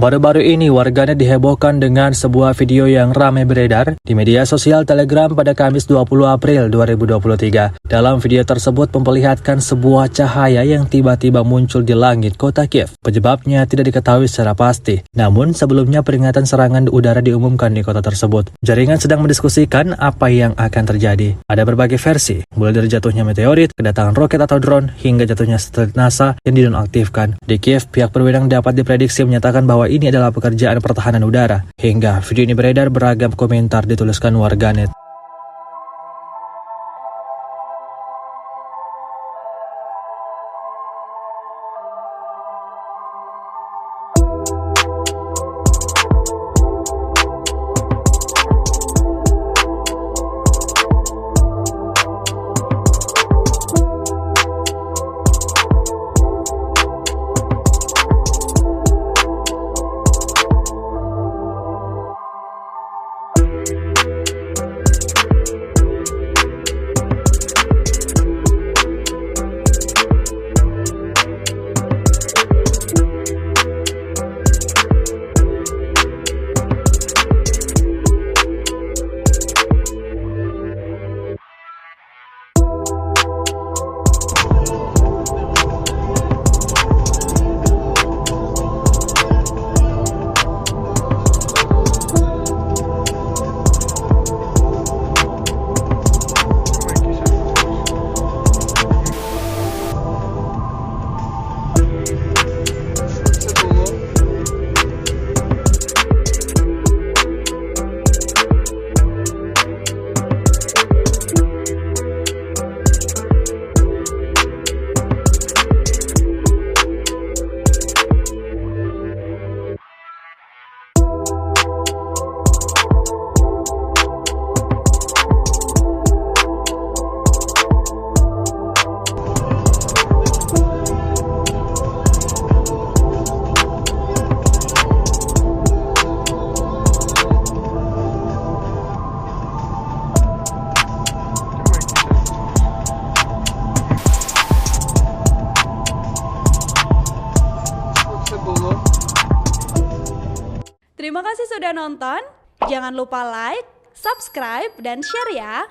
Baru-baru ini warganet dihebohkan dengan sebuah video yang ramai beredar di media sosial Telegram pada Kamis 20 April 2023. Dalam video tersebut memperlihatkan sebuah cahaya yang tiba-tiba muncul di langit kota Kiev. Penyebabnya tidak diketahui secara pasti. Namun sebelumnya peringatan serangan udara diumumkan di kota tersebut. Jaringan sedang mendiskusikan apa yang akan terjadi. Ada berbagai versi, mulai dari jatuhnya meteorit, kedatangan roket atau drone, hingga jatuhnya satelit NASA yang dinonaktifkan. Di Kiev, pihak berwenang dapat diprediksi menyatakan bahwa ini adalah pekerjaan pertahanan udara. Hingga video ini beredar, beragam komentar dituliskan warganet. Terima kasih sudah nonton. Jangan lupa like, subscribe, dan share ya.